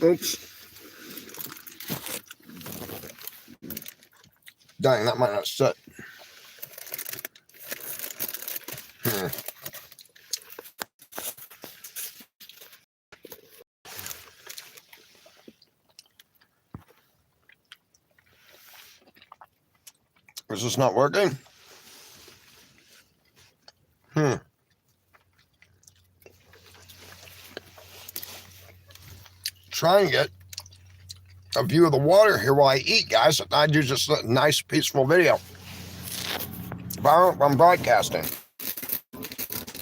Oops. Dang, that might not sit. Is this not working? Try and get a view of the water here while I eat, guys. I do just a nice, peaceful video. I'm broadcasting.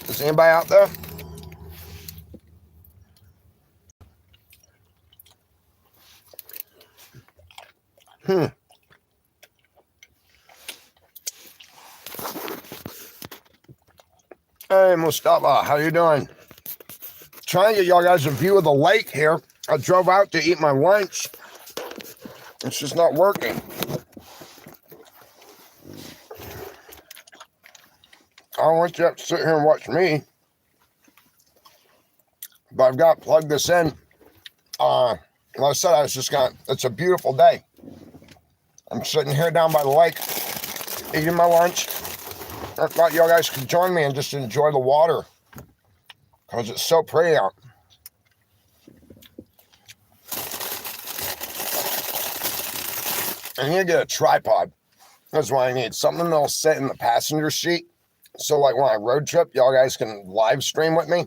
Is anybody out there? Hey, Mustafa, how you doing? Trying to get y'all guys a view of the lake here. I drove out to eat my lunch. It's just not working. I don't want you to have to sit here and watch me. But I've got to plug this in. Like I said, it's a beautiful day. I'm sitting here down by the lake, eating my lunch. I thought y'all guys could join me and just enjoy the water, because it's so pretty out. I need to get a tripod. That's what I need. Something that'll sit in the passenger seat. So like when I road trip, y'all guys can live stream with me.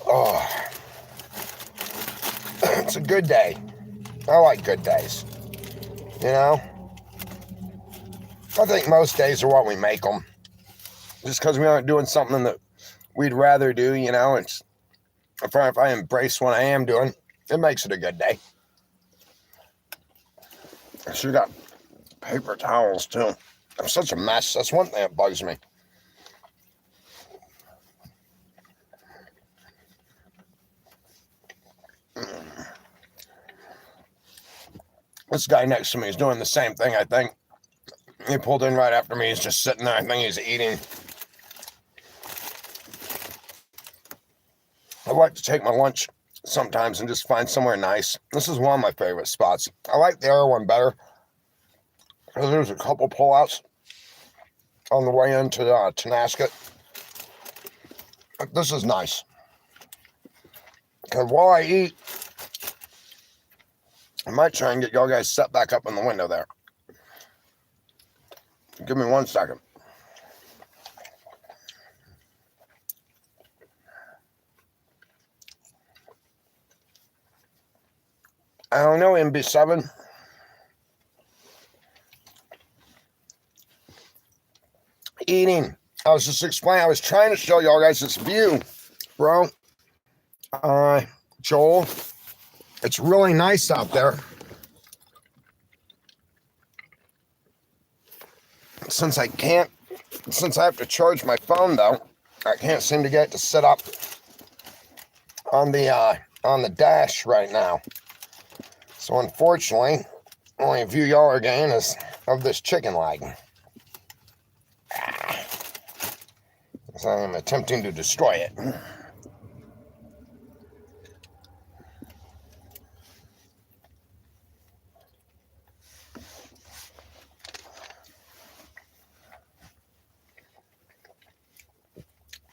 Oh, it's a good day. I like good days. You know? I think most days are what we make them. Just because we aren't doing something that we'd rather do, you know? It's if I embrace what I am doing, it makes it a good day. I sure got paper towels too. I'm such a mess. That's one thing that bugs me. This guy next to me is doing the same thing, I think. He pulled in right after me. He's just sitting there. I think he's eating. I like to take my lunch sometimes and just find somewhere nice. This is one of my favorite spots. I like the other one better, because there's a couple pullouts on the way into Tonasket. This is nice. Because while I eat, I might try and get y'all guys set back up in the window there. Give me 1 second. I don't know, MB7. Eating. I was just explaining. I was trying to show y'all guys this view, bro. Joel, it's really nice out there. Since I have to charge my phone though, I can't seem to get it to sit up on the dash right now. So unfortunately, only view y'all are getting is of this chicken leg. So I'm attempting to destroy it.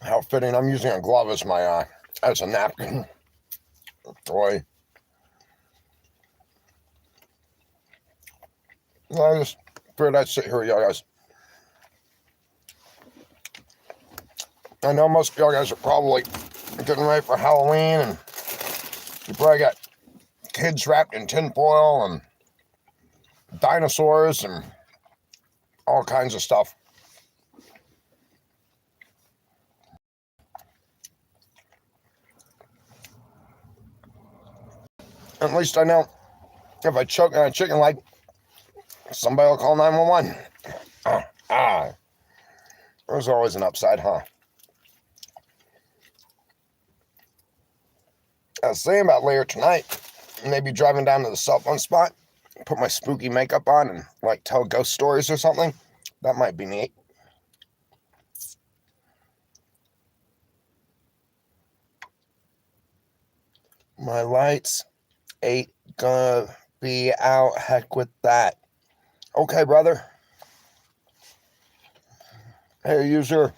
How fitting! I'm using a glove as my as a napkin. Boy, I just figured I'd sit here with y'all guys. I know most of y'all guys are probably getting ready for Halloween, and you probably got kids wrapped in tinfoil and dinosaurs and all kinds of stuff. At least I know if I choke on a chicken leg, somebody will call 911. There's always an upside, huh? I was thinking about later tonight, maybe driving down to the cell phone spot, put my spooky makeup on and like tell ghost stories or something. That might be neat. My lights ain't gonna be out. Heck with that. Okay, brother. Hey, user.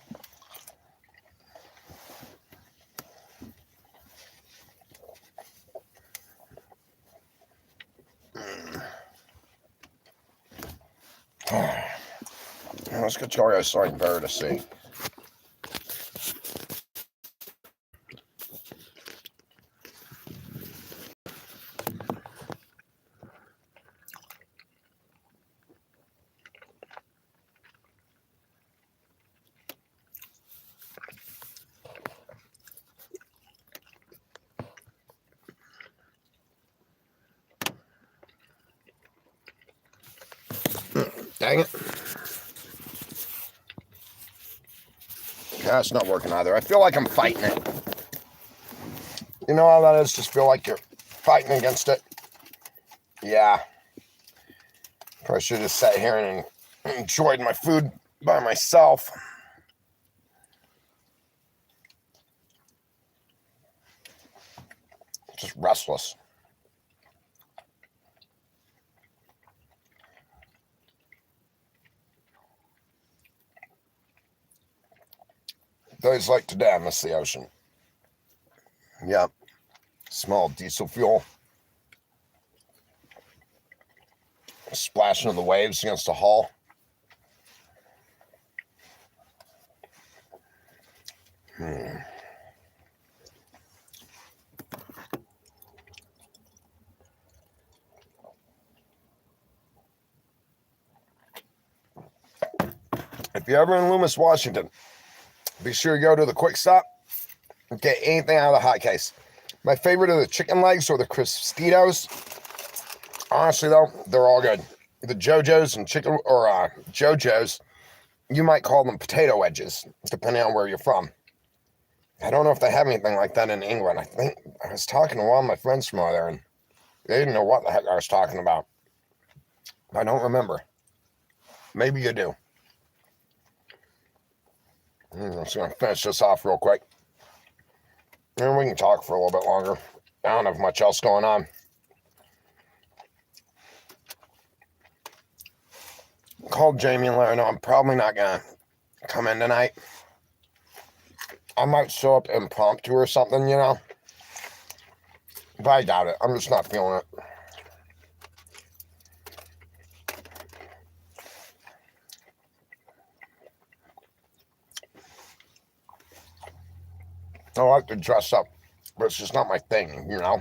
Let's get Chario starting better to see. Dang it. That's not working either. I feel like I'm fighting it. You know how that is? Just feel like you're fighting against it. Yeah. Probably should have just sat here and enjoyed my food by myself. Just restless. Days like today, I miss the ocean. Yep. Smell of diesel fuel. Splashing of the waves against the hull. If you're ever in Loomis, Washington, be sure to go to the Quick Stop and get anything out of the hot case. My favorite are the chicken legs or the Cristitos. Honestly, though, they're all good. The JoJo's and chicken, or JoJo's, you might call them potato wedges, depending on where you're from. I don't know if they have anything like that in England. I think I was talking to one of my friends from over there, and they didn't know what the heck I was talking about. I don't remember. Maybe you do. I'm just going to finish this off real quick. And we can talk for a little bit longer. I don't have much else going on. Called Jamie and let her know I'm probably not going to come in tonight. I might show up impromptu or something, you know. But I doubt it. I'm just not feeling it. I like to dress up, but it's just not my thing, you know.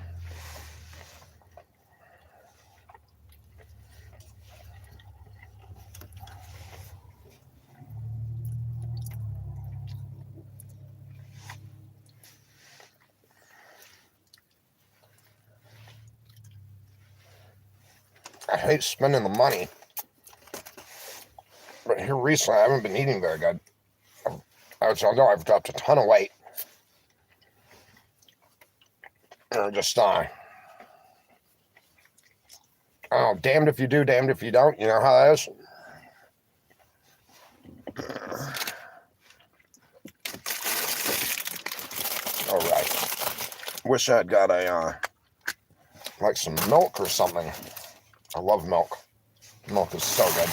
I hate spending the money. But here recently, I haven't been eating very good. I know I've dropped a ton of weight. And I'm just, oh, damned if you do, damned if you don't. You know how that is? All right. Wish I'd got like some milk or something. I love milk. Milk is so good.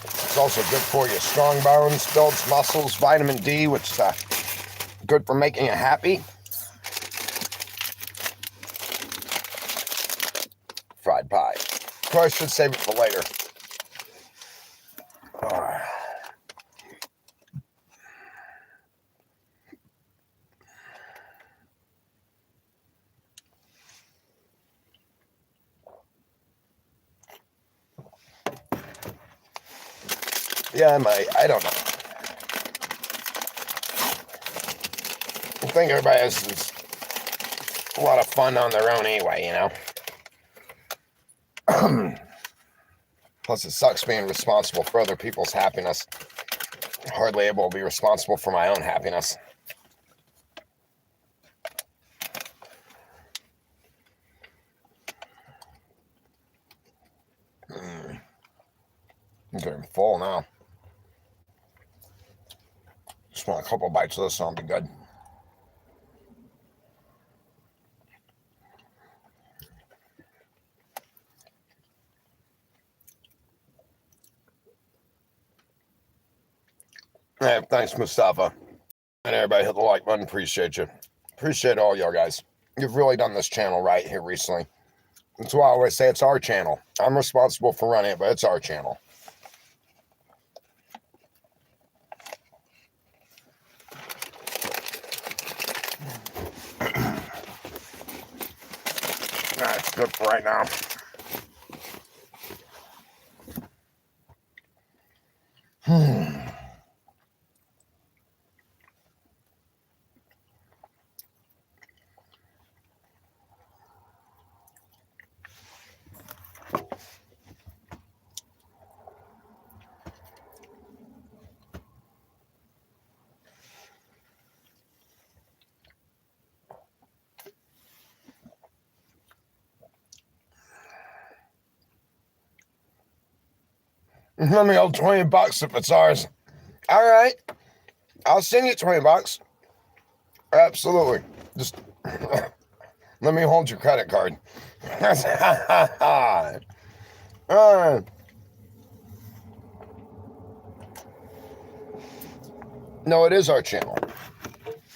It's also good for you. Strong bones, builds muscles, vitamin D, which is good for making you happy. Fried pie. Probably should save it for later. Yeah, I might. I don't know. I think everybody has a lot of fun on their own anyway, you know? Plus, it sucks being responsible for other people's happiness. Hardly able to be responsible for my own happiness. I'm getting full now. Just want a couple bites of this and I'll be good. Hey, thanks, Mustafa. And everybody hit the like button. Appreciate you. Appreciate all y'all guys. You've really done this channel right here recently. That's why I always say it's our channel. I'm responsible for running it, but it's our channel. That's good for right now. Let me hold $20 if it's ours. All right. I'll send you $20. Absolutely. Just let me hold your credit card. No, it is our channel.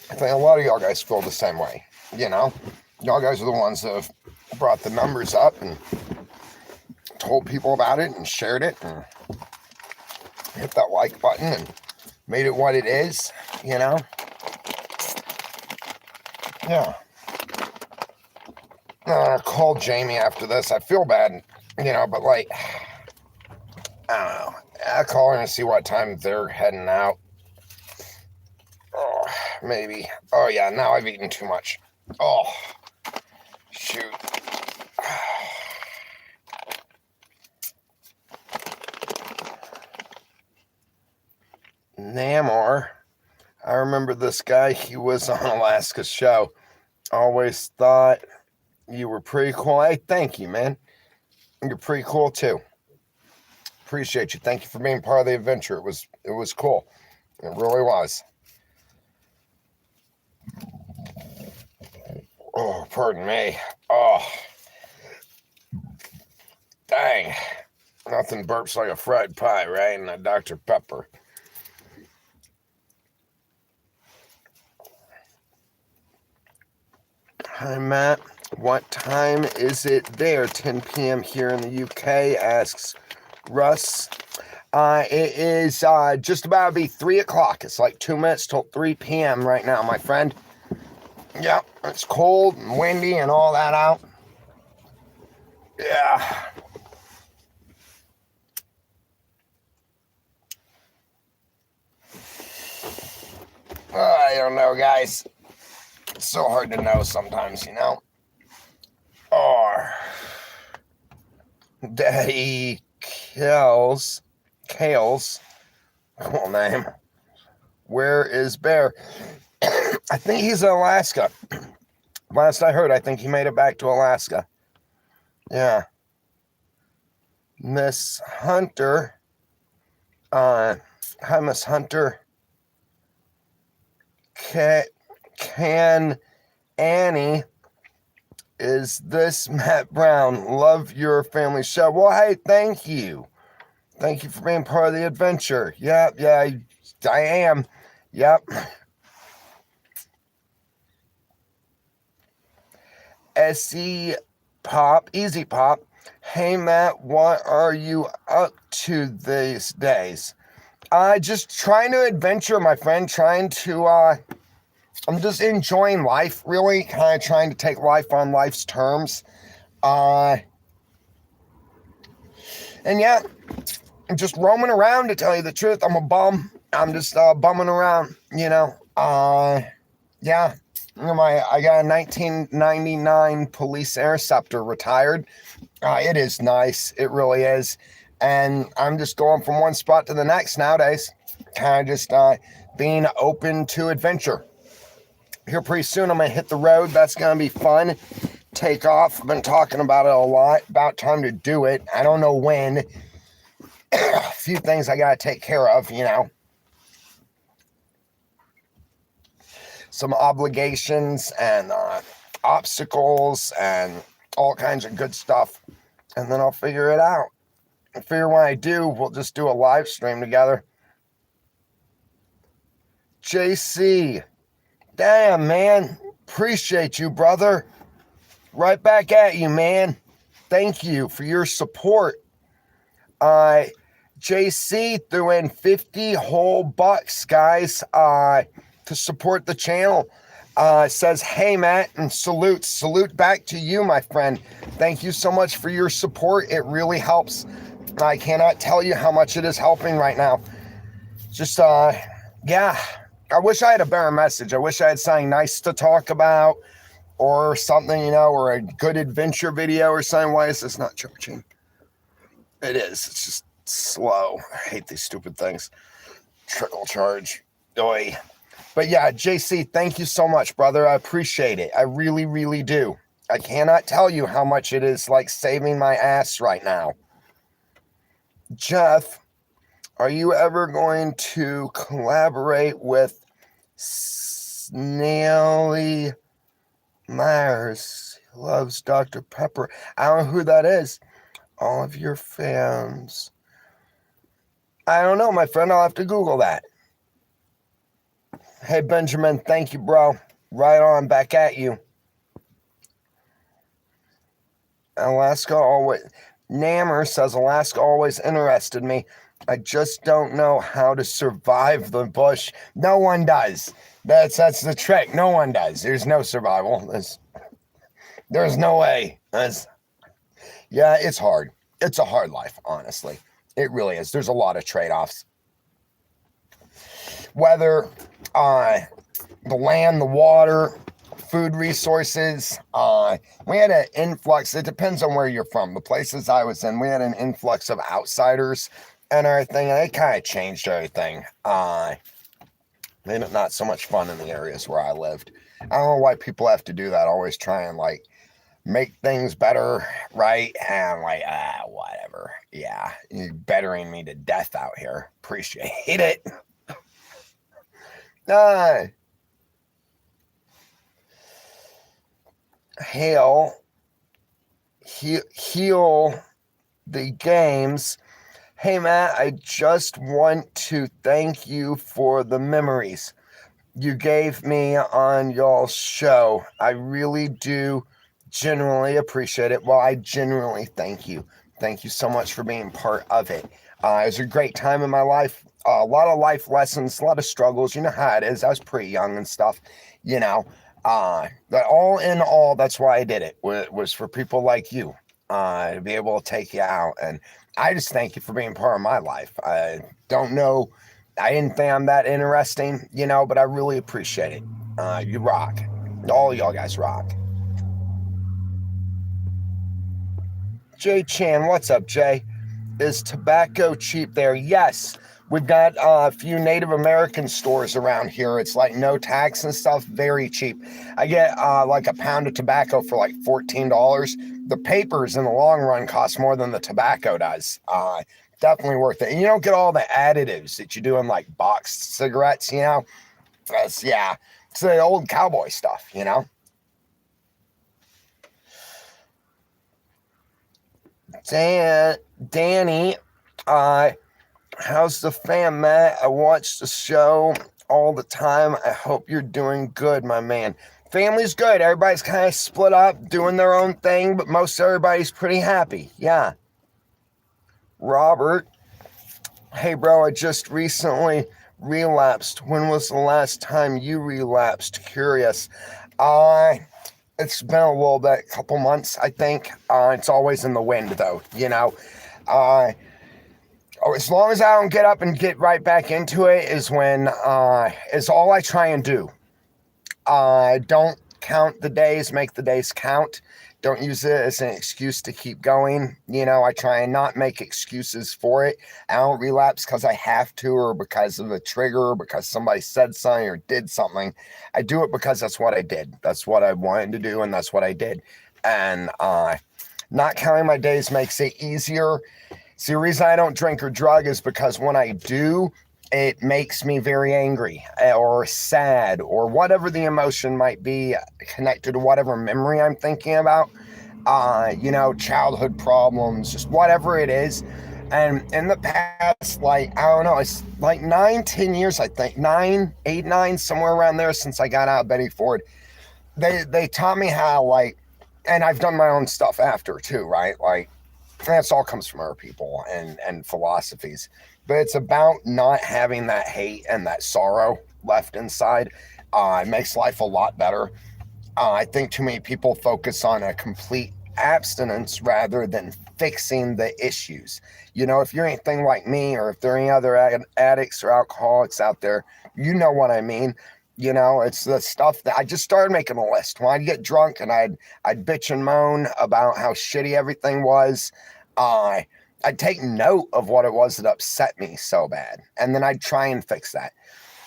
I think a lot of y'all guys feel the same way. You know, y'all guys are the ones that have brought the numbers up and told people about it and shared it and hit that like button and made it what it is, you know? Yeah. I'll call Jamie after this. I feel bad, you know, but like, I don't know. I'll call her and see what time they're heading out. Oh, maybe. Oh, yeah, now I've eaten too much. Oh, shoot. Namor. I remember this guy. He was on Alaska's show. Always thought you were pretty cool. Hey, thank you, man. You're pretty cool, too. Appreciate you. Thank you for being part of the adventure. It was cool. It really was. Oh, pardon me. Oh. Dang. Nothing burps like a fried pie, right? And a Dr. Pepper. Hi, Matt. What time is it there? 10 p.m. here in the UK, asks Russ. It is just about to be 3 o'clock. It's like 2 minutes till 3 p.m. right now, my friend. Yep, it's cold and windy and all that out. Yeah. I don't know, guys. It's so hard to know sometimes, you know? Oh. Daddy Kales. Cool name. Where is Bear? I think he's in Alaska. Last I heard, I think he made it back to Alaska. Yeah. Miss Hunter. Hi, Miss Hunter. Can Annie, is this Matt Brown? Love your family show. Well, hey, thank you. Thank you for being part of the adventure. Yep, yeah, I am. Yep. SE Pop, Easy Pop. Hey, Matt, what are you up to these days? Just trying to adventure, my friend. I'm just enjoying life, really. Kind of trying to take life on life's terms. And yeah, I'm just roaming around, to tell you the truth. I'm a bum. I'm just bumming around, you know. Yeah. I got a 1999 Police Interceptor, retired. It is nice. It really is. And I'm just going from one spot to the next nowadays. Kind of just being open to adventure. Here pretty soon I'm going to hit the road. That's going to be fun. Take off. I've been talking about it a lot. About time to do it. I don't know when. A few things I got to take care of, you know. Some obligations and obstacles and all kinds of good stuff. And then I'll figure it out. I figure when I do, we'll just do a live stream together. JC, damn, man. Appreciate you, brother. Right back at you, man. Thank you for your support. JC threw in 50 whole bucks, guys, to support the channel. Says, hey, Matt, and salute back to you, my friend. Thank you so much for your support. It really helps. I cannot tell you how much it is helping right now. Just, yeah, I wish I had a better message. I wish I had something nice to talk about or something, you know, or a good adventure video or something. Why is this not charging? It is. It's just slow. I hate these stupid things. Trickle charge. Oy. But yeah, JC, thank you so much, brother. I appreciate it. I really, really do. I cannot tell you how much it is like saving my ass right now. Jeff, are you ever going to collaborate with Snaily Myers? He loves Dr. Pepper. I don't know who that is. All of your fans. I don't know, my friend. I'll have to Google that. Hey, Benjamin, thank you, bro. Right on, back at you. Alaska always... Nammer says, Alaska always interested me. I just don't know how to survive the bush. No one does. That's the trick. No one does. There's no survival. There's no way. Yeah, it's hard. It's a hard life, honestly. It really is. There's a lot of trade-offs. Whether the land, the water, food resources, we had an influx. It depends on where you're from. The places I was in, we had an influx of outsiders and everything, and it kind of changed everything. Made it not so much fun in the areas where I lived. I don't know why people have to do that. Always try and like make things better, right? And I'm like, whatever. Yeah, you're bettering me to death out here. Appreciate it. Heal the games. Hey, Matt, I just want to thank you for the memories you gave me on y'all's show. I really do genuinely appreciate it. Well, I genuinely thank you. Thank you so much for being part of it. It was a great time in my life. A lot of life lessons, a lot of struggles. You know how it is. I was pretty young and stuff, you know. But all in all, that's why I did it. Was for people like you to be able to take you out. And I just thank you for being part of my life. I don't know. I didn't think I'm that interesting, you know, but I really appreciate it. You rock. All y'all guys rock. Jay Chan, what's up, Jay? Is tobacco cheap there? Yes. We've got a few Native American stores around here. It's like no tax and stuff, very cheap. I get like a pound of tobacco for like $14. The papers in the long run cost more than the tobacco does. Definitely worth it. And you don't get all the additives that you do in like boxed cigarettes, you know? It's the old cowboy stuff, you know? Danny, how's the fam, Matt? I watch the show all the time. I hope you're doing good, my man. Family's good. Everybody's kind of split up, doing their own thing, but most everybody's pretty happy. Yeah. Robert, hey, bro, I just recently relapsed. When was the last time you relapsed? Curious. It's been a little bit, a couple months, I think. It's always in the wind, though, you know. As long as I don't get up and get right back into it is all I try and do. Don't count the days, make the days count. Don't use it as an excuse to keep going. You know, I try and not make excuses for it. I don't relapse because I have to or because of a trigger or because somebody said something or did something. I do it because that's what I did. That's what I wanted to do, and that's what I did. And not counting my days makes it easier. See, the reason I don't drink or drug is because when I do, it makes me very angry or sad or whatever the emotion might be connected to whatever memory I'm thinking about, you know, childhood problems, just whatever it is. And in the past, like, I don't know, it's like 9, 10 years, I think, 9, 8, 9, somewhere around there since I got out of Betty Ford. They taught me how, like, and I've done my own stuff after too, right? Like, that's all comes from other people and philosophies. But it's about not having that hate and that sorrow left inside. It makes life a lot better. I think too many people focus on a complete abstinence rather than fixing the issues. You know, if you're anything like me, or if there are any other addicts or alcoholics out there, you know what I mean. You know, it's the stuff that I just started making a list. When I'd get drunk and I'd bitch and moan about how shitty everything was, I'd take note of what it was that upset me so bad, and then I'd try and fix that.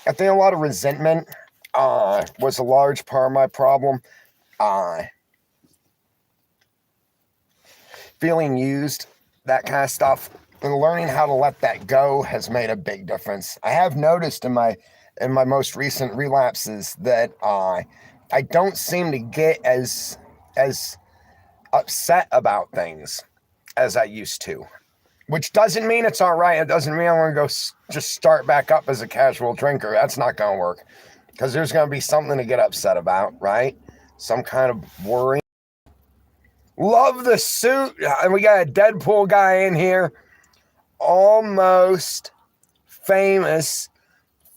I think a lot of resentment was a large part of my problem. Uh, Feeling used, that kind of stuff, and learning how to let that go has made a big difference. I have noticed in my most recent relapses that I don't seem to get as upset about things as I used to. Which doesn't mean it's all right. It doesn't mean I'm going to go just start back up as a casual drinker. That's not going to work. Because there's going to be something to get upset about, right? Some kind of worry. Love the suit. And we got a Deadpool guy in here. Almost famous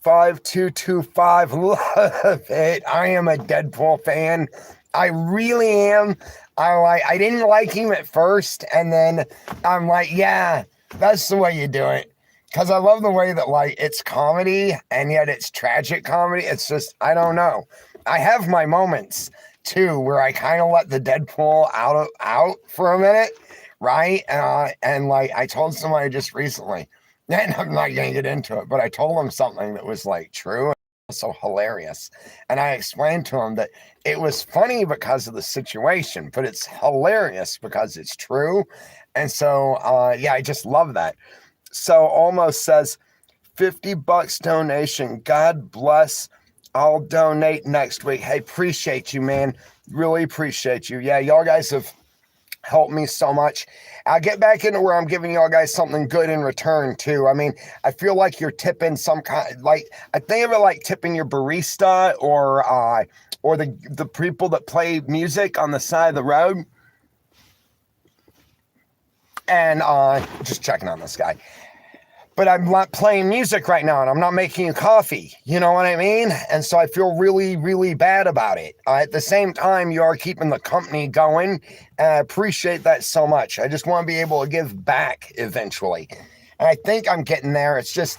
5225. Love it. I am a Deadpool fan. I really am. I didn't like him at first, and then I'm like, yeah, that's the way you do it. Because I love the way that, like, it's comedy, and yet it's tragic comedy. It's just, I don't know. I have my moments, too, where I kind of let the Deadpool out for a minute, right? And like, I told somebody just recently, and I'm not going to get into it, but I told them something that was, like, true. So hilarious. And I explained to him that it was funny because of the situation, but it's hilarious because it's true. And so, yeah, I just love that. So Almost says, $50 donation. God bless. I'll donate next week. Hey, appreciate you, man. Really appreciate you. Yeah, y'all guys have helped me so much. I'll get back into where I'm giving y'all guys something good in return too. I mean, I feel like you're tipping some kind, like, I think of it like tipping your barista or the people that play music on the side of the road. And just checking on this guy. But I'm not playing music right now, and I'm not making you coffee. You know what I mean? And so I feel really, really bad about it. At the same time, you are keeping the company going, and I appreciate that so much. I just want to be able to give back eventually. And I think I'm getting there. It's just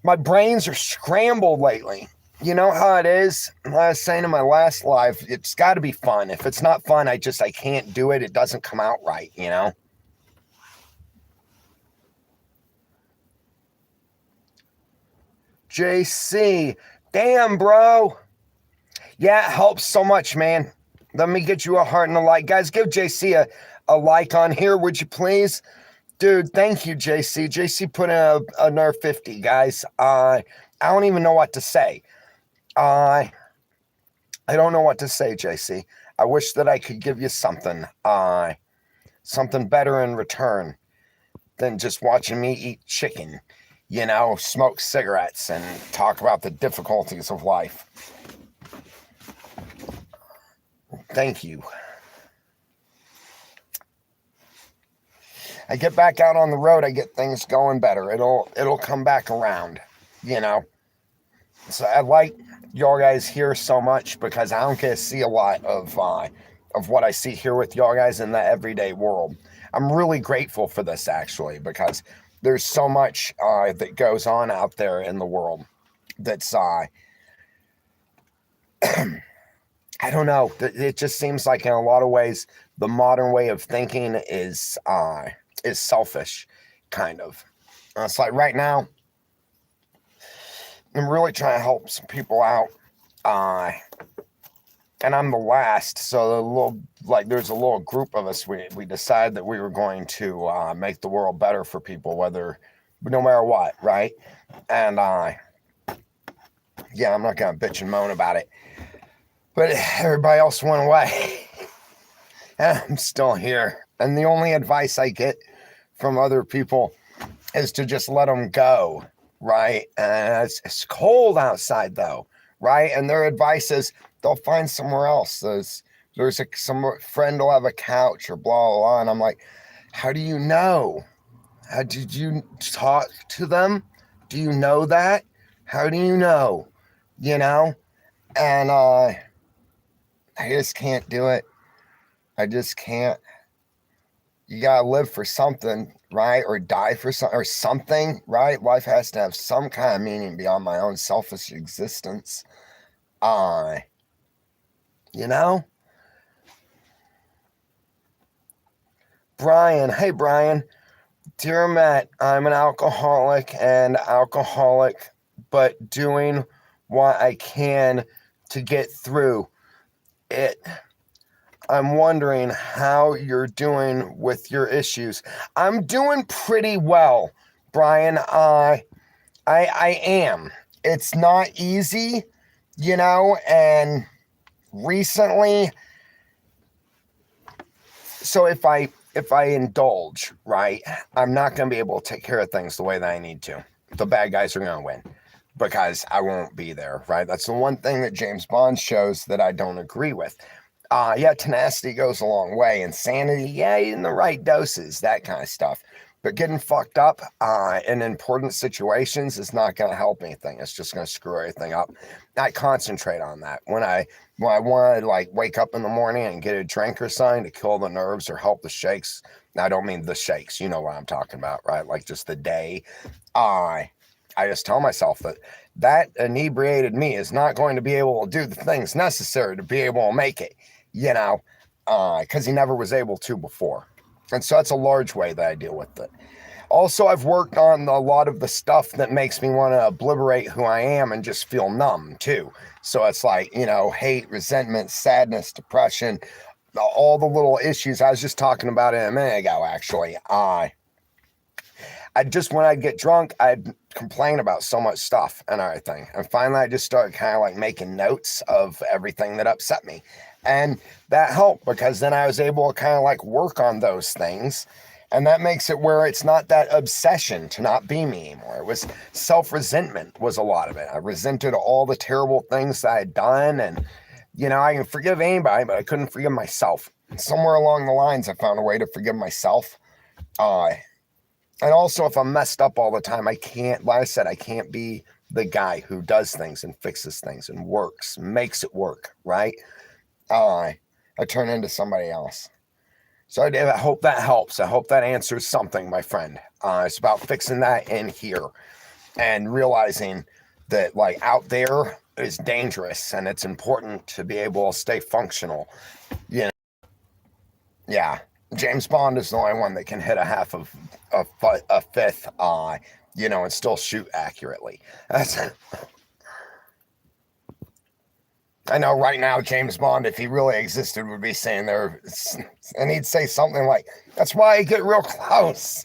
my brains are scrambled lately. You know how it is? Like I was saying in my last live, it's got to be fun. If it's not fun, I can't do it. It doesn't come out right, you know? JC, damn, bro. Yeah, it helps so much, man. Let me get you a heart and a like. Guys, give JC a like on here, would you please? Dude, thank you, JC. JC put in another 50, guys. I don't even know what to say. I don't know what to say, JC. I wish that I could give you something better in return than just watching me eat chicken. You know, smoke cigarettes and talk about the difficulties of life. Thank you. I get back out on the road, I get things going better. It'll come back around, you know. So I like y'all guys here so much because I don't get to see a lot of what I see here with y'all guys in the everyday world. I'm really grateful for this, actually, because there's so much that goes on out there in the world that's I don't know. It just seems like in a lot of ways the modern way of thinking is selfish, kind of. It's like right now I'm really trying to help some people out, and I'm the last. So there's a little group of us. We decided that we were going to make the world better for people, no matter what, right? And yeah, I'm not gonna bitch and moan about it, but everybody else went away, and I'm still here. And the only advice I get from other people is to just let them go, right? And it's cold outside though, right? And their advice is they'll find somewhere else. There's some friend will have a couch or blah, blah, blah. And I'm like, how do you know? How did you talk to them? Do you know that? How do you know? You know? And I just can't do it. I just can't. You gotta live for something, right? Or die for something, right? Life has to have some kind of meaning beyond my own selfish existence. You know? Brian, hey Brian. Dear Matt, I'm an alcoholic but doing what I can to get through it. I'm wondering how you're doing with your issues. I'm doing pretty well, Brian. I am. It's not easy, you know, and recently, so if I indulge, right, I'm not going to be able to take care of things the way that I need to. The bad guys are going to win because I won't be there, right? That's the one thing that James Bond shows that I don't agree with. Yeah, tenacity goes a long way. Insanity, yeah, in the right doses, that kind of stuff. But getting fucked up in important situations is not going to help anything. It's just going to screw everything up. I concentrate on that. When I want to like wake up in the morning and get a drink or something to kill the nerves or help the shakes. I don't mean the shakes. You know what I'm talking about, right? Like just the day. I just tell myself that inebriated me is not going to be able to do the things necessary to be able to make it, you know, because he never was able to before. And so that's a large way that I deal with it. Also, I've worked on a lot of the stuff that makes me want to obliterate who I am and just feel numb too. So it's like, you know, hate, resentment, sadness, depression, all the little issues I was just talking about it a minute ago, actually. I just, when I'd get drunk, I'd complain about so much stuff and everything. And finally, I just started kind of like making notes of everything that upset me. And that helped because then I was able to kind of like work on those things. And that makes it where it's not that obsession to not be me anymore. It was self-resentment was a lot of it. I resented all the terrible things that I had done. And, you know, I can forgive anybody, but I couldn't forgive myself. And somewhere along the lines, I found a way to forgive myself. And also, if I'm messed up all the time, I can't, like I said, I can't be the guy who does things and fixes things and works, makes it work, right? I turn into somebody else. So I hope that helps. I hope that answers something, my friend. It's about fixing that in here and realizing that like out there is dangerous and it's important to be able to stay functional. You know, yeah. James Bond is the only one that can hit a fifth, you know, and still shoot accurately. I know right now James Bond, if he really existed, would be saying there, and he'd say something like, "That's why I get real close."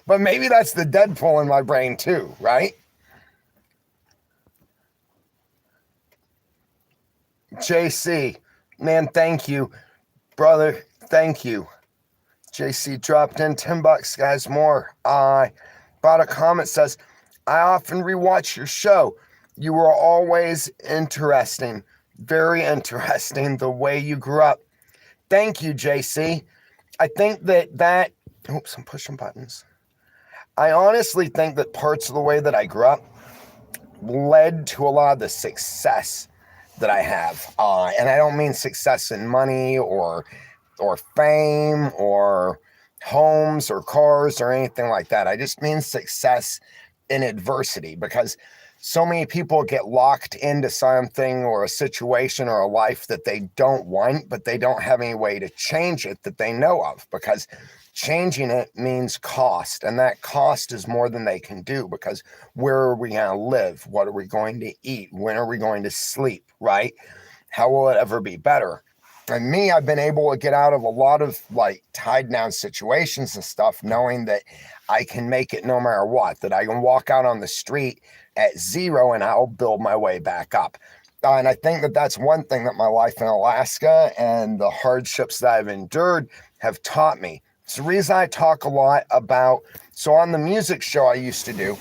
But maybe that's the Deadpool in my brain too, right? JC, man, thank you, brother. Thank you. JC dropped in $10, guys. More. Bought a comment says, I often rewatch your show. You were always interesting. Very interesting the way you grew up. Thank you, JC. I think that oops, I'm pushing buttons. I honestly think that parts of the way that I grew up led to a lot of the success that I have. And I don't mean success in money or fame or homes or cars or anything like that. I just mean success in adversity, because so many people get locked into something or a situation or a life that they don't want, but they don't have any way to change it that they know of, because changing it means cost, and that cost is more than they can do, because where are we going to live? What are we going to eat? When are we going to sleep, right? How will it ever be better? And me, I've been able to get out of a lot of like tied down situations and stuff, knowing that I can make it no matter what, that I can walk out on the street at zero and I'll build my way back up. And I think that that's one thing that my life in Alaska and the hardships that I've endured have taught me. It's the reason I talk a lot about, so on the music show I used to do,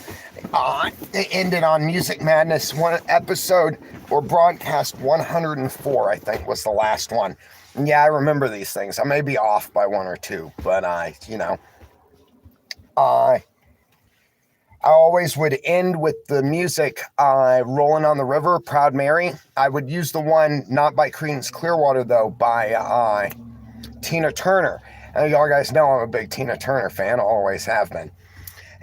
it ended on Music Madness, one episode or broadcast 104, I think was the last one. And yeah, I remember these things. I may be off by one or two, but I always would end with the music, Rolling on the River, Proud Mary. I would use the one, not by Creedence Clearwater though, by Tina Turner. And y'all guys know I'm a big Tina Turner fan, always have been.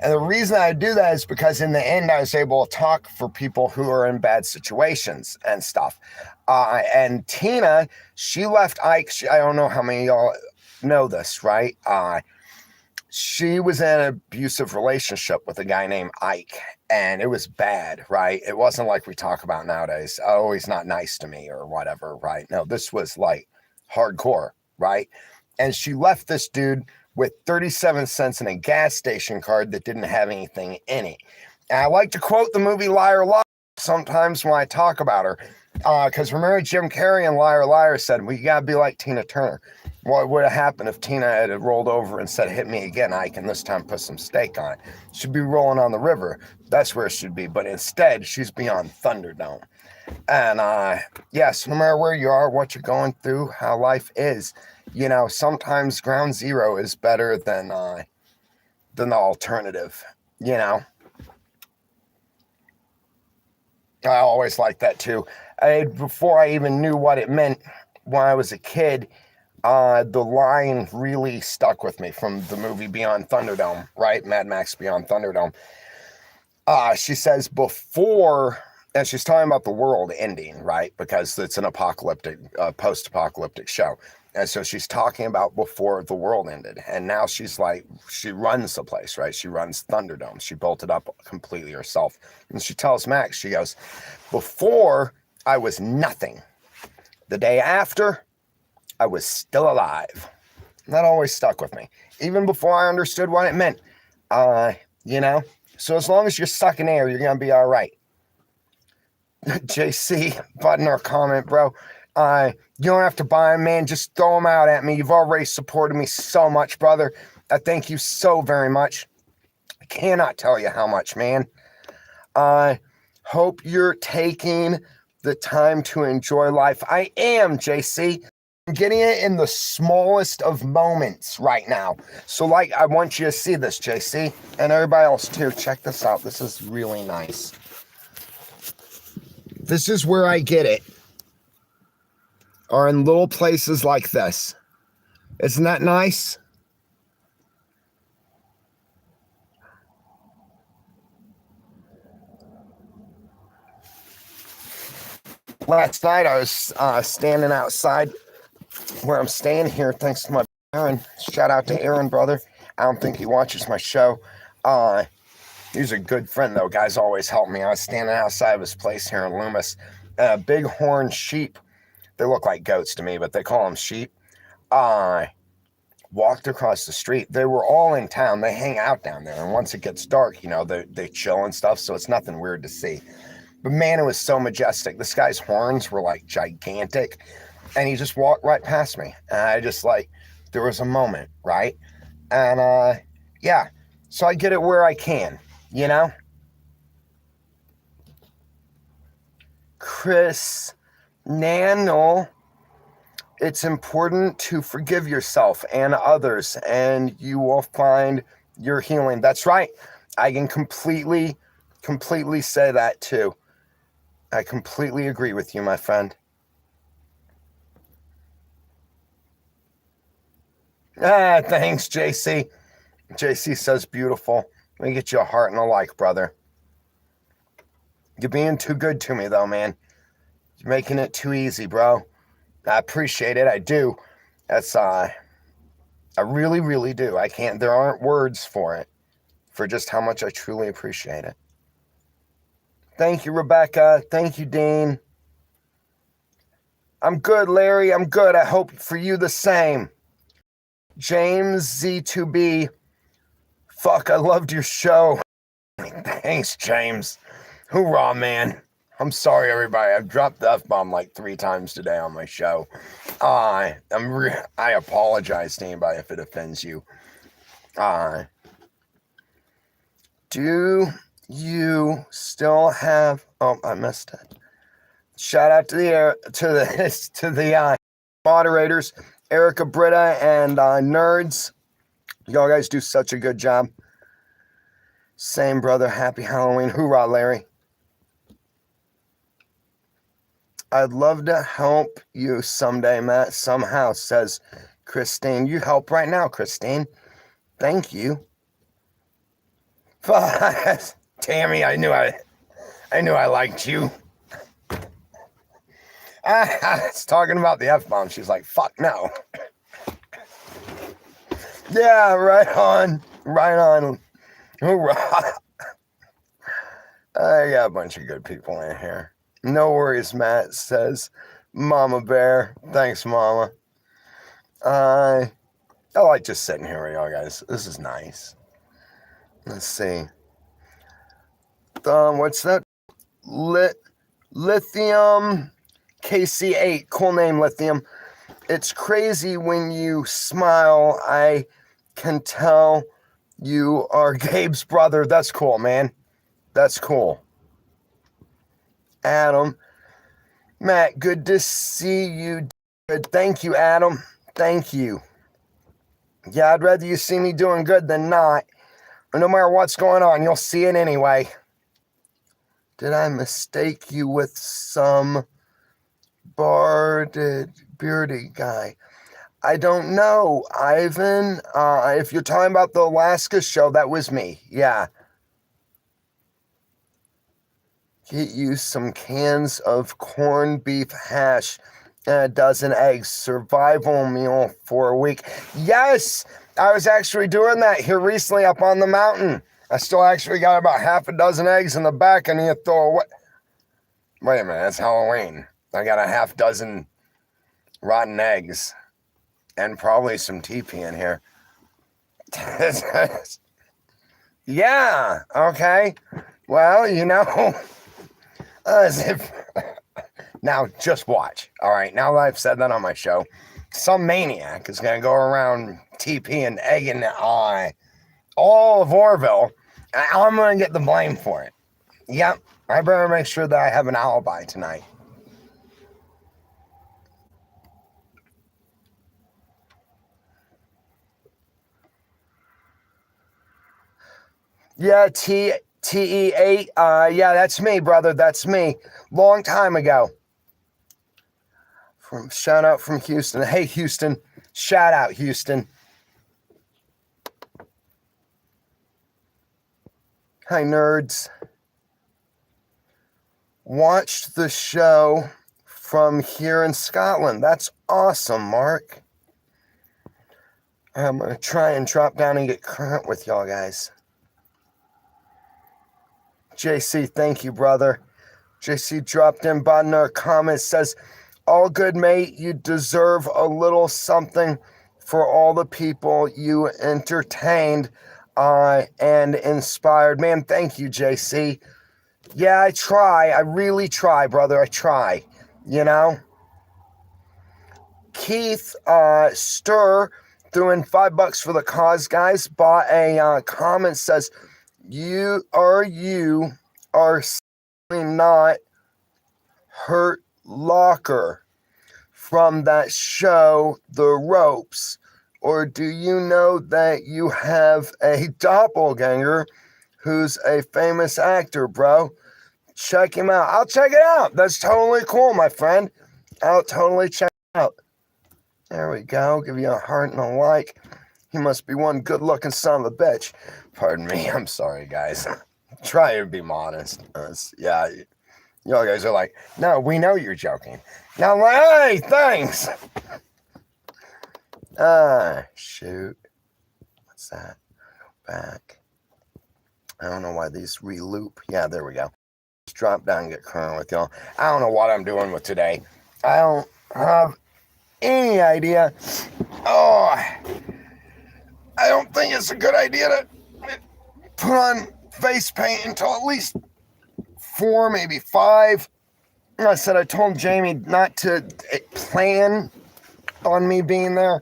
And the reason I do that is because in the end, I was able to talk for people who are in bad situations and stuff. And Tina, she left Ike. I don't know how many of y'all know this, right? She was in an abusive relationship with a guy named Ike, and it was bad, right? It wasn't like we talk about nowadays. Oh, he's not nice to me or whatever, right? No, this was like hardcore, right? And she left this dude with 37 cents in a gas station card that didn't have anything in it. And I like to quote the movie Liar Liar sometimes when I talk about her, because remember Jim Carrey in Liar Liar said, well, you gotta be like Tina Turner. What would have happened if Tina had rolled over and said, hit me again, Ike, and this time put some steak on it? She'd be rolling on the river. That's where it should be. But instead, she's beyond Thunderdome. And yes, no matter where you are, what you're going through, how life is, sometimes ground zero is better than the alternative, I always liked that too. Before I even knew what it meant when I was a kid, the line really stuck with me from the movie Beyond Thunderdome, right? Mad Max Beyond Thunderdome. She says before, and she's talking about the world ending, right? Because it's an apocalyptic, post-apocalyptic show. And so she's talking about before the world ended. And now she's like, she runs the place, right? She runs Thunderdome. She built it up completely herself. And she tells Max, she goes, before I was nothing. The day after, I was still alive. And that always stuck with me. Even before I understood what it meant. So as long as you're sucking air, you're going to be all right. JC, button or comment, bro. You don't have to buy them, man. Just throw them out at me. You've already supported me so much, brother. I thank you so very much. I cannot tell you how much, man. I hope you're taking the time to enjoy life. I am, JC. I'm getting it in the smallest of moments right now. So, I want you to see this, JC, and everybody else too. Check this out. This is really nice. This is where I get it. Are in little places like this. Isn't that nice? Last night I was standing outside where I'm staying here thanks to my Aaron. Shout out to Aaron, brother. I don't think he watches my show. He's a good friend though. Guys always help me. I was standing outside of his place here in Loomis. Bighorn sheep. They look like goats to me, but they call them sheep. Walked across the street. They were all in town. They hang out down there. And once it gets dark, they chill and stuff. So it's nothing weird to see. But man, it was so majestic. This guy's horns were like gigantic. And he just walked right past me. And I just there was a moment, right? And yeah. So I get it where I can, Chris Nano, it's important to forgive yourself and others, and you will find your healing. That's right. I can completely say that too. I completely agree with you, my friend. Thanks, JC. JC says beautiful. Let me get you a heart and a like, brother. You're being too good to me, though, man. You're making it too easy, bro. I appreciate it. I do. That's, I really, really do. There aren't words for it, for just how much I truly appreciate it. Thank you, Rebecca. Thank you, Dean. I'm good, Larry. I'm good. I hope for you the same. James Z2B. Fuck, I loved your show. Thanks, James. Hoorah, man. I'm sorry, everybody. I've dropped the F-bomb 3 times today on my show. I apologize to anybody if it offends you. Do you still have? Oh, I missed it. Shout out to the moderators, Erica, Britta, and Nerds. Y'all guys do such a good job. Same, brother. Happy Halloween. Hoorah, Larry. I'd love to help you someday, Matt. Somehow, says Christine. You help right now, Christine. Thank you. Tammy, I knew I liked you. I was talking about the F-bomb. She's like, fuck no. Yeah, right on. Right on. Hoorah. I got a bunch of good people in here. No worries, Matt, says Mama Bear. Thanks, Mama. I like just sitting here with y'all guys. This is nice. Let's see. What's that? Lithium KC8. Cool name, Lithium. It's crazy when you smile. I can tell you are Gabe's brother. That's cool, man. That's cool. Adam. Matt, good to see you. Good. Thank you, Adam. Thank you. Yeah, I'd rather you see me doing good than not. Or no matter what's going on, you'll see it anyway. Did I mistake you with some beardy guy? I don't know, Ivan. If you're talking about the Alaska show, that was me. Yeah. Get you some cans of corned beef hash and a dozen eggs. Survival meal for a week. Yes, I was actually doing that here recently up on the mountain. I still actually got about half a dozen eggs in the back and you throw away. Wait a minute, it's Halloween. I got a half dozen rotten eggs and probably some TP in here. Yeah, okay. Well, you know, as if now just watch. All right, now that I've said that on my show, some maniac is going to go around TP and egging all of Orville, and I'm going to get the blame for it. Yep, I better make sure that I have an alibi tonight. Yeah, TE8. Yeah, that's me, brother. That's me. Long time ago. Shout out from Houston. Hey, Houston. Shout out, Houston. Hi, nerds. Watched the show from here in Scotland. That's awesome, Mark. I'm going to try and drop down and get current with y'all guys. JC, thank you, brother. JC dropped in by our comment, says, all good, mate. You deserve a little something for all the people you entertained and inspired. Man, thank you, JC. Yeah, I try. I really try, brother. I try, you know. Keith Stir threw in $5 for the cause, guys. Bought a comment, says, you are not Hurt Locker from that show, The Ropes? Or do you know that you have a doppelganger who's a famous actor, bro? Check him out. I'll check it out. That's totally cool, my friend. I'll totally check it out. There we go. Give you a heart and a like. He must be one good-looking son of a bitch. Pardon me. I'm sorry, guys. Try to be modest. Yeah, y'all guys are like, no, we know you're joking. Now, hey, thanks. Shoot. What's that? Go back. I don't know why these re-loop. Yeah, there we go. Just drop down and get current with y'all. I don't know what I'm doing with today. I don't have any idea. Oh, I don't think it's a good idea to put on face paint until at least 4, maybe 5. I said I told Jamie not to plan on me being there,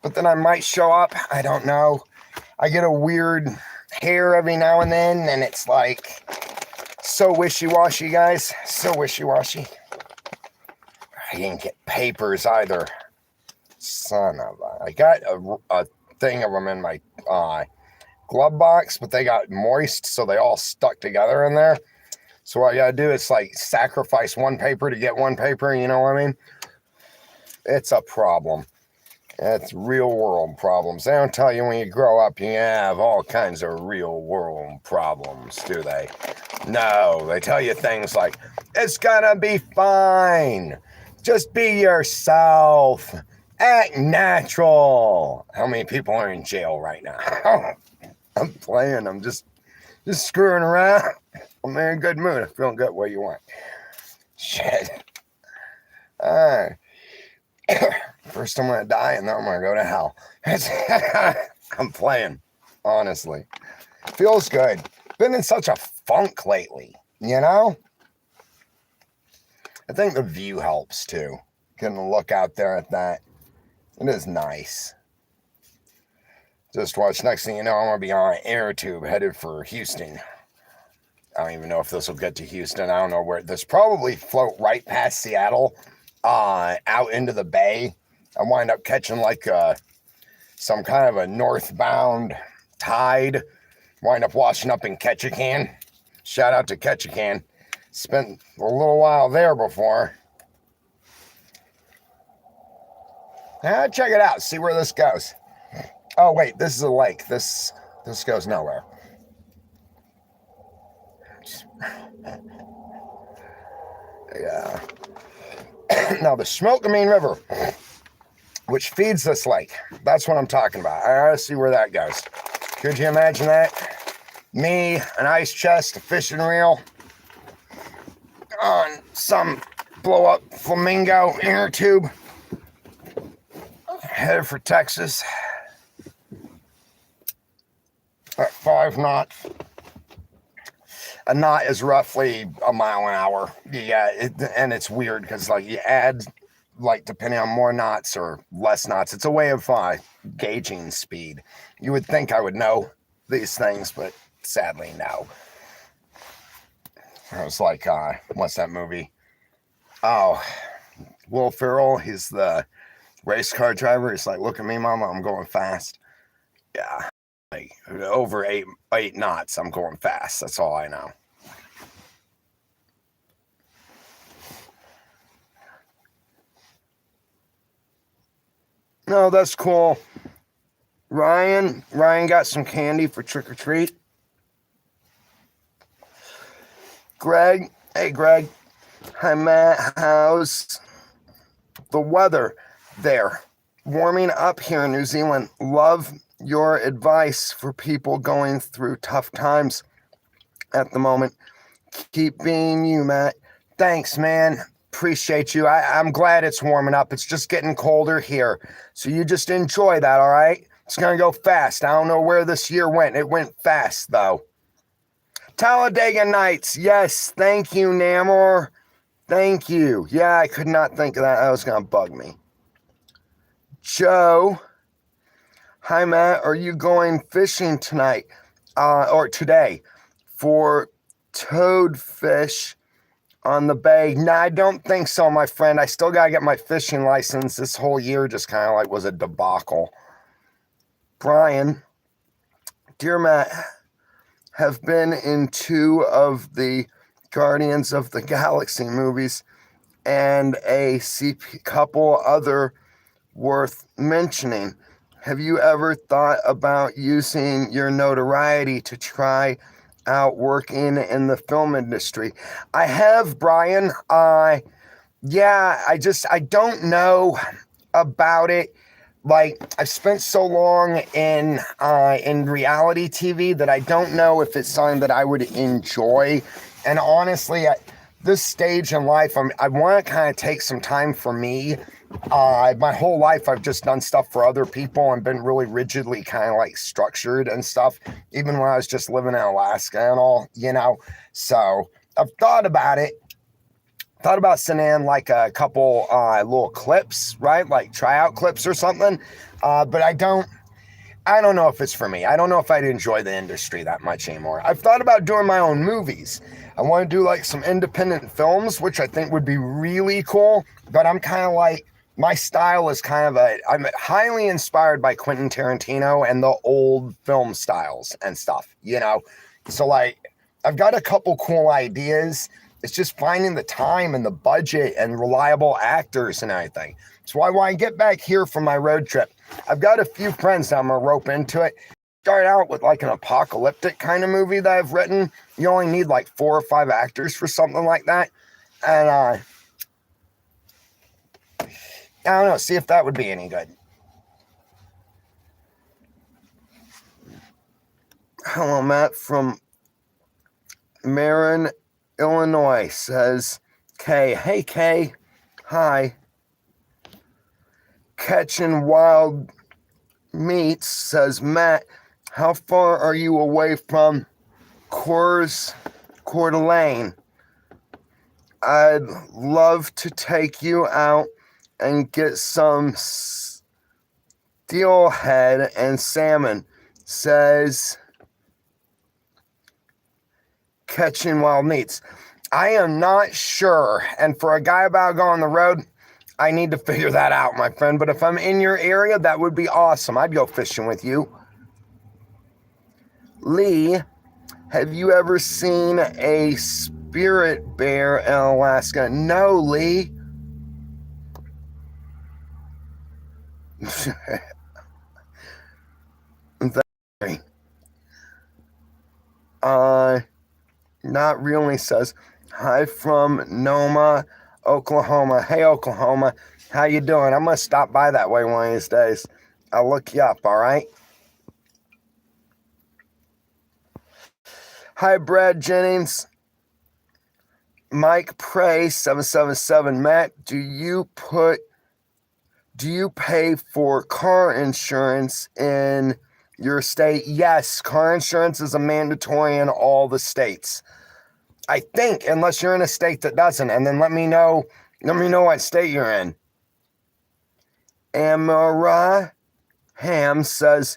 but then I might show up. I don't know. I get a weird hair every now and then, and it's like so wishy-washy, guys. So wishy-washy. I didn't get papers either. Son of a... I got a thing of them in my glove box, but they got moist, so they all stuck together in there. So what I gotta do is like sacrifice one paper to get one paper, you know what I mean? It's a problem. It's real world problems. They don't tell you when you grow up you have all kinds of real world problems, do they? No, they tell you things like, it's gonna be fine. Just be yourself. Act natural. How many people are in jail right now? I'm playing. I'm just screwing around. I'm in a good mood. I'm feeling good. What do you want? Shit. First I'm going to die, and then I'm going to go to hell. I'm playing, honestly. Feels good. Been in such a funk lately, you know? I think the view helps, too. Getting a look out there at that. It is nice. Just watch. Next thing you know, I'm going to be on an air tube headed for Houston. I don't even know if this will get to Houston. I don't know where. This probably float right past Seattle, out into the bay. I wind up catching like some kind of a northbound tide. Wind up washing up in Ketchikan. Shout out to Ketchikan. Spent a little while there before. Check it out. See where this goes. Oh wait, this is a lake. This goes nowhere. Yeah. Now the Smokeamine River, which feeds this lake. That's what I'm talking about. I gotta see where that goes. Could you imagine that? Me, an ice chest, a fishing reel, on some blow up flamingo inner tube, headed for Texas at 5 knots. A knot is roughly a mile an hour. Yeah, and it's weird because like you add, like depending on more knots or less knots, it's a way of gauging speed. You would think I would know these things, but sadly no. I was like, what's that movie? Oh, Will Ferrell. He's the race car driver. He's like, look at me, mama, I'm going fast. Yeah. Like over eight knots, I'm going fast. That's all I know. No, that's cool. Ryan got some candy for trick or treat. Greg, hey Greg. Hi Matt, how's the weather there? Warming up here in New Zealand. Love your advice for people going through tough times at the moment. Keep being you, Matt. Thanks, man. Appreciate you. I'm glad it's warming up. It's just getting colder here. So you just enjoy that, all right? It's going to go fast. I don't know where this year went. It went fast, though. Talladega Nights. Yes, thank you, Namor. Thank you. Yeah, I could not think of that. That was going to bug me. Joe. Hi, Matt. Are you going fishing tonight or today for toadfish on the bay? Nah, I don't think so, my friend. I still got to get my fishing license. This whole year just kind of like was a debacle. Brian, dear Matt, have been in 2 of the Guardians of the Galaxy movies and a couple other worth mentioning. Have you ever thought about using your notoriety to try out working in the film industry? I have, Brian. Yeah, I don't know about it. Like, I've spent so long in reality TV that I don't know if it's something that I would enjoy. And honestly, at this stage in life, I want to kind of take some time for me. My whole life, I've just done stuff for other people and been really rigidly kind of like structured and stuff, even when I was just living in Alaska and all, you know. So I've thought about it. Thought about sending in like a couple little clips, right? Like tryout clips or something. But I don't I don't know if it's for me. I don't know if I'd enjoy the industry that much anymore. I've thought about doing my own movies. I want to do like some independent films, which I think would be really cool. But I'm kind of like, my style is kind of I'm highly inspired by Quentin Tarantino and the old film styles and stuff, you know? So like, I've got a couple cool ideas. It's just finding the time and the budget and reliable actors and everything. So when I get back here from my road trip, I've got a few friends that I'm gonna rope into it. Start out with like an apocalyptic kind of movie that I've written. You only need like 4 or 5 actors for something like that. And I don't know, see if that would be any good. Hello, Matt from Marin, Illinois says, Kay. Hey, Kay. Hi. Catching Wild Meats says, Matt, how far are you away from Coeur d'Alene? I'd love to take you out and get some steelhead and salmon, says Catching Wild Meats. I am not sure, and for a guy about to go on the road, I need to figure that out, my friend. But if I'm in your area, that would be awesome. I'd go fishing with you. Lee, have you ever seen a spirit bear in Alaska? No, Lee. Not really, says, hi from Noma, Oklahoma. Hey, Oklahoma, how you doing? I'm going to stop by that way one of these days. I'll look you up, all right? Hi, Brad Jennings. Mike Prey, 777. Matt, do you pay for car insurance in your state? Yes, car insurance is a mandatory in all the states. I think, unless you're in a state that doesn't, and then let me know what state you're in. Amara Ham says,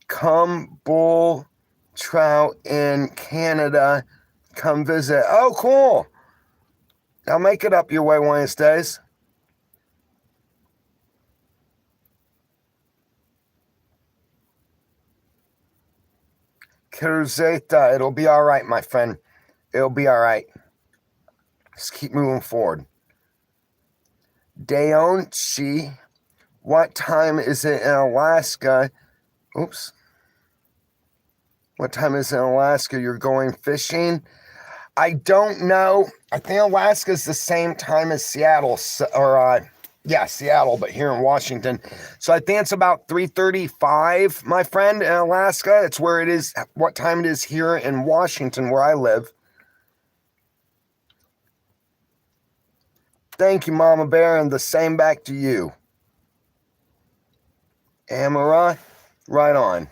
come bull trout in Canada, come visit. Oh, cool. I'll make it up your way one of these days. Cruzeta, it'll be all right, my friend. It'll be all right. Just keep moving forward. Deonchi, what time is it in Alaska? Oops. What time is it in Alaska? You're going fishing? I don't know. I think Alaska's the same time as Seattle, Seattle, but here in Washington. So I think it's about 3:35, my friend, in Alaska. It's where it is, what time it is here in Washington, where I live. Thank you, Mama Bear, and the same back to you. Amara, right on.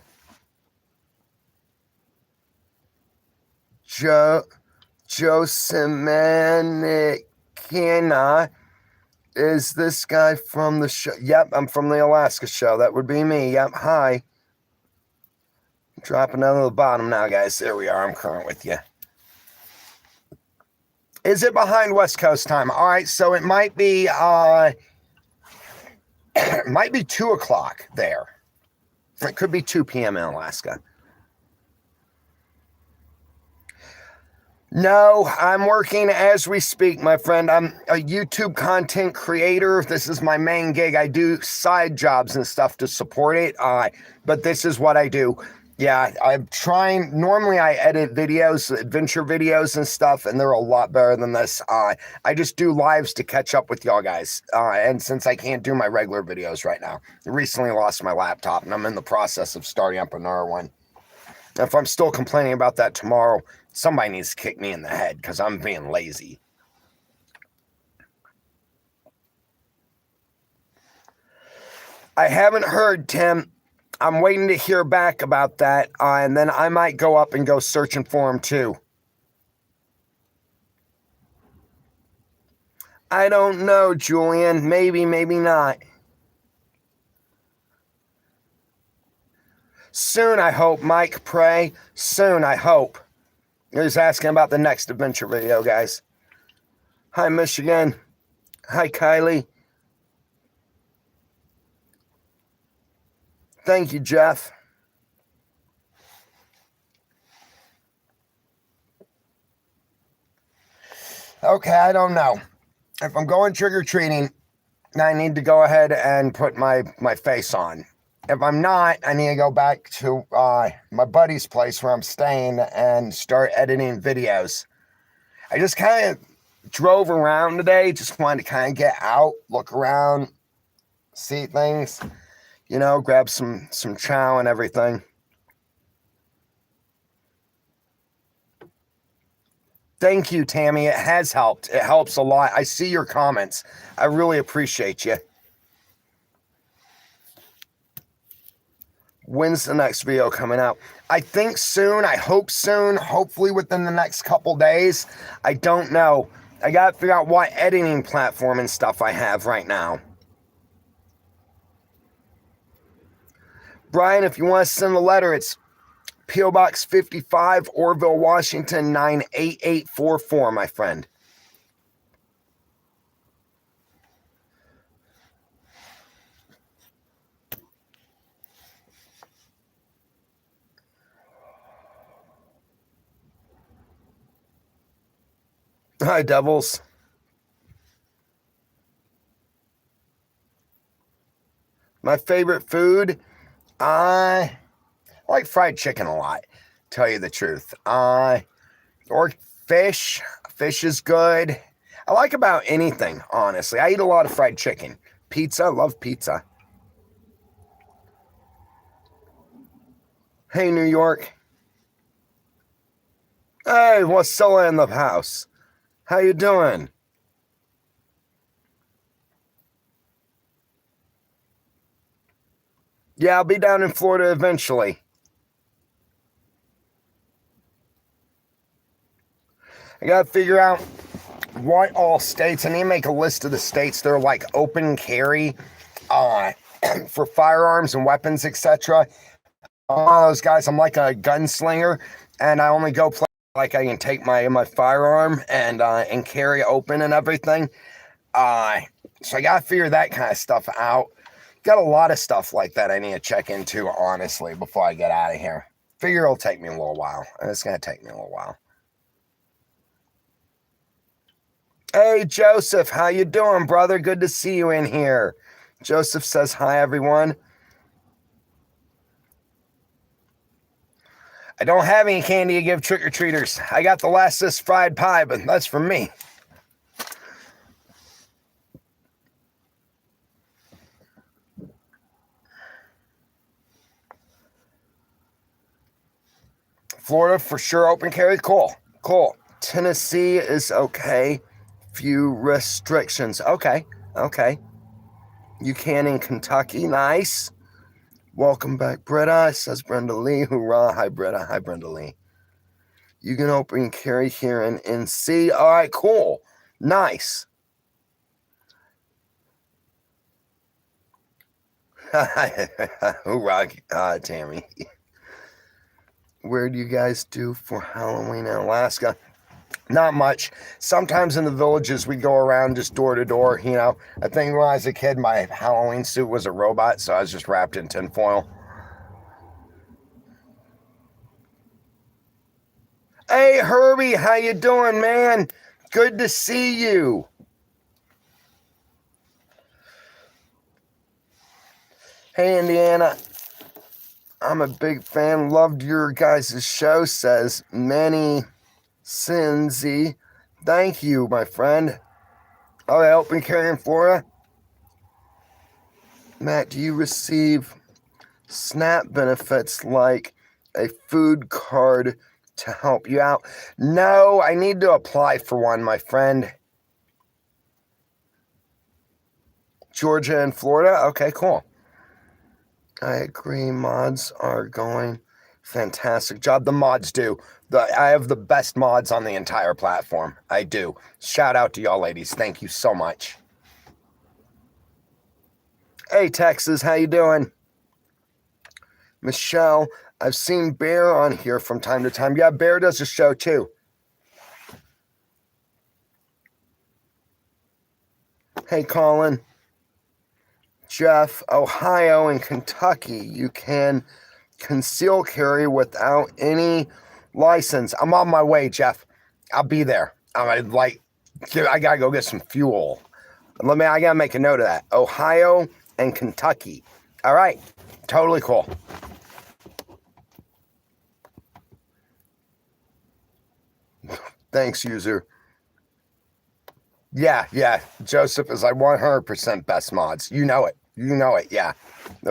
Josemanikina, is this guy from the show? Yep, I'm from the Alaska show. That would be me. Yep, hi. Dropping down to the bottom now, guys. There we are. I'm current with you. Is it behind West Coast time? All right, so it might be it might be 2 o'clock there. It could be 2 p.m. in Alaska. No, I'm working as we speak, my friend. I'm a YouTube content creator. This is my main gig. I do side jobs and stuff to support it, but this is what I do. Yeah, I'm trying. Normally, I edit videos, adventure videos and stuff, and they're a lot better than this. I just do lives to catch up with y'all guys. And since I can't do my regular videos right now, I recently lost my laptop, and I'm in the process of starting up another one. If I'm still complaining about that tomorrow, somebody needs to kick me in the head because I'm being lazy. I haven't heard, Tim. I'm waiting to hear back about that, and then I might go up and go searching for him too. I don't know, Julian. Maybe, maybe not. Soon, I hope. Mike, pray. Soon, I hope. He's asking about the next adventure video, guys. Hi, Michigan. Hi, Kylie. Thank you, Jeff. Okay, I don't know. If I'm going trick-or-treating, I need to go ahead and put my face on. If I'm not, I need to go back to my buddy's place where I'm staying and start editing videos. I just kind of drove around today. Just wanted to kind of get out, look around, see things, you know, grab some chow and everything. Thank you, Tammy. It has helped. It helps a lot. I see your comments. I really appreciate you. When's the next video coming out? I think soon. I hope soon. Hopefully within the next couple days. I don't know. I got to figure out what editing platform and stuff I have right now. Brian, if you want to send a letter, it's P.O. Box 55, Orville, Washington, 98844, my friend. Hi, Devils. My favorite food? I like fried chicken a lot, tell you the truth. Or fish. Fish is good. I like about anything, honestly. I eat a lot of fried chicken. Pizza, love pizza. Hey, New York. Hey, Wasilla in the house. How you doing? Yeah, I'll be down in Florida eventually. I gotta figure out what all states. I need to make a list of the states that are like open carry for firearms and weapons, etc. I'm one of those guys. I'm like a gunslinger, and I only go play like I can take my firearm and carry open and everything. So I gotta figure that kind of stuff out. Got a lot of stuff like that I need to check into, honestly, before I get out of here. Figure it'll take me a little while. It's gonna take me a little while. Hey, Joseph, how you doing, brother? Good to see you in here. Joseph says, hi, everyone. I don't have any candy to give trick-or-treaters. I got the last this fried pie, but that's from me. Florida, for sure, open carry. Cool. Cool. Tennessee is okay. Few restrictions. Okay. Okay. You can in Kentucky. Nice. Welcome back, Britta, says Brenda Lee. Hoorah. Hi, Britta. Hi, Brenda Lee. You can open carry here in NC. All right, cool. Nice. Hoorah, Tammy. Where do you guys do for Halloween in Alaska? Not much. Sometimes in the villages, we go around just door to door, you know. I think when I was a kid, my Halloween suit was a robot, so I was just wrapped in tinfoil. Hey, Herbie, how you doing, man? Good to see you. Hey, Indiana. I'm a big fan. Loved your guys' show, says Manny Cinzy. Thank you, my friend. Okay, open carry in Florida. Matt, do you receive SNAP benefits like a food card to help you out? No, I need to apply for one, my friend. Georgia and Florida? Okay, cool. I agree. Mods are going fantastic job. The mods do. I have the best mods on the entire platform. I do. Shout out to y'all ladies. Thank you so much. Hey, Texas, how you doing? Michelle, I've seen Bear on here from time to time. Yeah, Bear does a show too. Hey, Colin. Jeff, Ohio and Kentucky, you can conceal carry without any license. I'm on my way, Jeff. I'll be there. I gotta go get some fuel. I gotta make a note of that. Ohio and Kentucky. All right. Totally cool. Thanks, user. Yeah. Joseph is like 100% best mods. You know it. Yeah.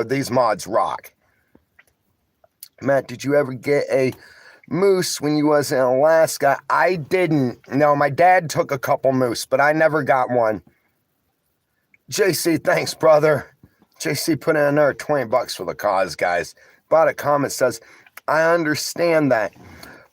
These mods rock. Matt, did you ever get a moose when you was in Alaska? I didn't. No, my dad took a couple moose, but I never got one. JC, thanks, brother. JC put in another $20 for the cause, guys. Bought a comment says, I understand that.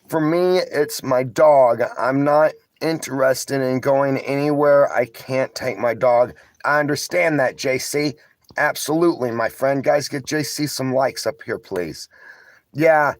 For me, it's my dog. I'm not interested in going anywhere I can't take my dog. I understand that, JC. Absolutely, my friend. Guys, get JC some likes up here, please. Yeah,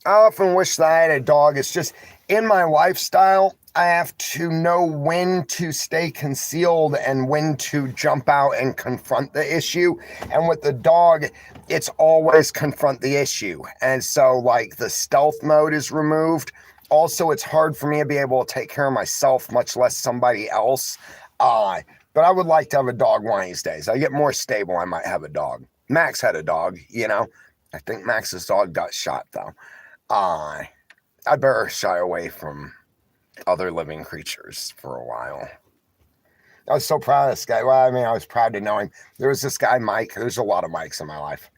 I often wish that I had a dog. It's just in my lifestyle, I have to know when to stay concealed and when to jump out and confront the issue. And with the dog, it's always confront the issue. And so, like, the stealth mode is removed. Also, it's hard for me to be able to take care of myself, much less somebody else. But I would like to have a dog one of these days. I get more stable, I might have a dog. Max had a dog, you know. I think Max's dog got shot, though. I better shy away from other living creatures for a while. I was so proud of this guy. Well, I mean, I was proud to know him. There was this guy, Mike. There's a lot of Mikes in my life.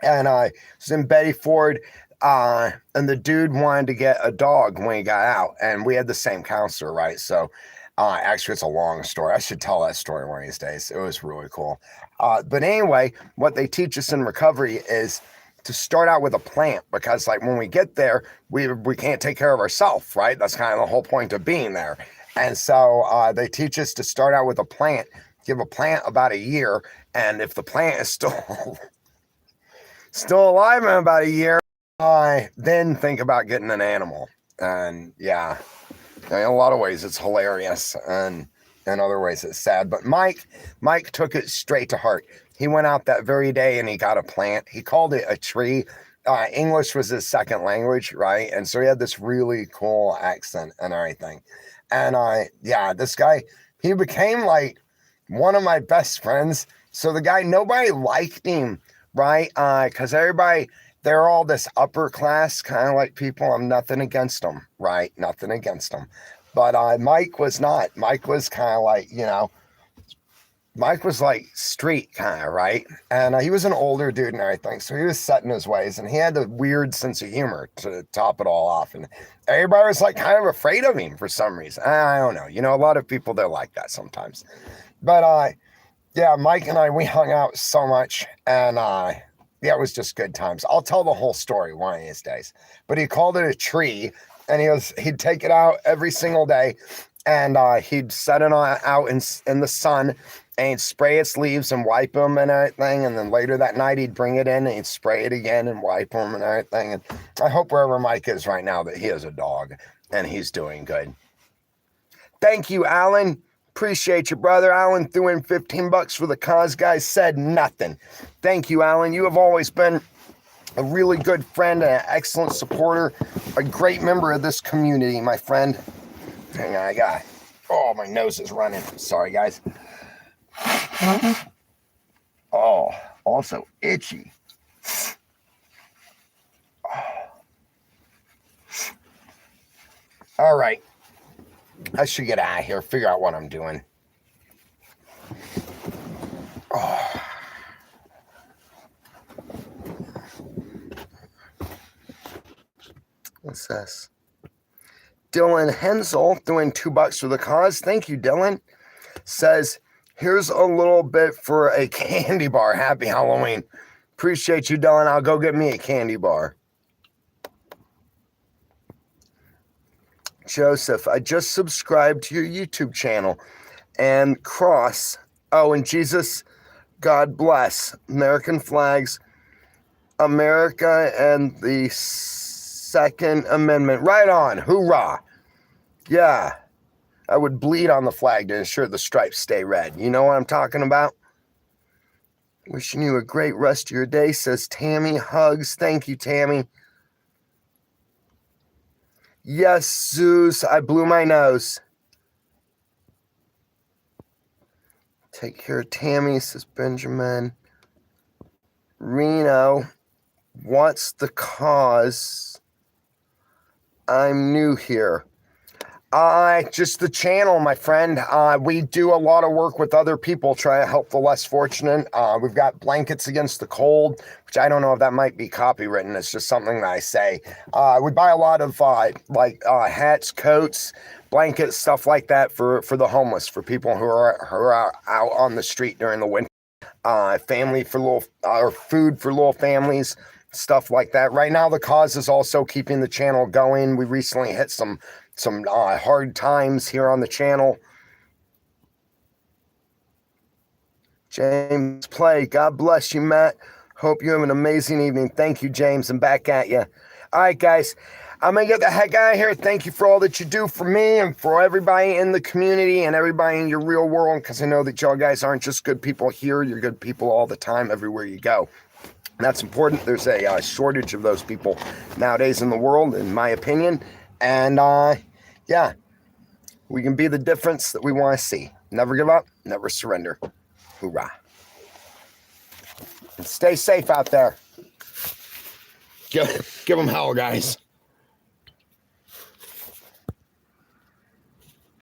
And I was in Betty Ford, and the dude wanted to get a dog when he got out. And we had the same counselor, right? So actually, it's a long story. I should tell that story one of these days. It was really cool. But anyway, what they teach us in recovery is to start out with a plant, because like when we get there, we can't take care of ourselves, right? That's kind of the whole point of being there. And so they teach us to start out with a plant, give a plant about a year. And if the plant is still alive in about a year, then think about getting an animal. And yeah, in a lot of ways it's hilarious, and in other ways it's sad. But Mike took it straight to heart. He went out that very day and he got a plant. He called it a tree. English was his second language, right? And so he had this really cool accent and everything. And this guy, he became like one of my best friends. So the guy, nobody liked him, right? Because everybody, they're all this upper class kind of like people. I'm nothing against them, right? Nothing against them. But Mike was not. Mike was kind of like, you know, Mike was like street kind of, right? And he was an older dude and everything. So he was set in his ways, and he had a weird sense of humor to top it all off. And everybody was like kind of afraid of him for some reason. I don't know. You know, a lot of people, they're like that sometimes. But yeah, Mike and I, we hung out so much, and yeah, it was just good times. I'll tell the whole story one of these days. But he called it a tree, and he'd take it out every single day, and he'd set it out in the sun, and he'd spray its leaves and wipe them and everything. And then later that night, he'd bring it in and he'd spray it again and wipe them and everything. And I hope wherever Mike is right now that he has a dog and he's doing good. Thank you, Alan. Appreciate you, brother. Alan threw in $15 for the cause. Guys said nothing. Thank you, Alan. You have always been a really good friend and an excellent supporter, a great member of this community, my friend. Hang on, oh, my nose is running. Sorry, guys. Oh, also itchy. All right. I should get out of here, figure out what I'm doing. Oh. What's this? Dylan Hensel doing $2 for the cause. Thank you, Dylan. Says, here's a little bit for a candy bar. Happy Halloween. Appreciate you, Dylan. I'll go get me a candy bar. Joseph, I just subscribed to your YouTube channel. And Cross. Oh, and Jesus, God bless. American flags. America and the Second Amendment. Right on. Hoorah. Yeah. I would bleed on the flag to ensure the stripes stay red. You know what I'm talking about? Wishing you a great rest of your day, says Tammy. Hugs. Thank you, Tammy. Yes, Zeus, I blew my nose. Take care of Tammy, says Benjamin. Reno, what's the cause? I'm new here. Just the channel, my friend. We do a lot of work with other people, try to help the less fortunate. We've got blankets against the cold, which I don't know if that might be copywritten. It's just something that I say. We buy a lot of hats, coats, blankets, stuff like that for the homeless, for people who are out on the street during the winter. Family for little, or food for little families, stuff like that. Right now, the cause is also keeping the channel going. We recently hit some hard times here on the channel. James Play, God bless you, Matt. Hope you have an amazing evening. Thank you, James, and back at you. All right, guys, I'm going to get the heck out of here. Thank you for all that you do for me and for everybody in the community and everybody in your real world, because I know that y'all guys aren't just good people here. You're good people all the time, everywhere you go. And that's important. There's a shortage of those people nowadays in the world, in my opinion. And, yeah, we can be the difference that we want to see. Never give up, never surrender. Hoorah. And stay safe out there. Give them hell, guys.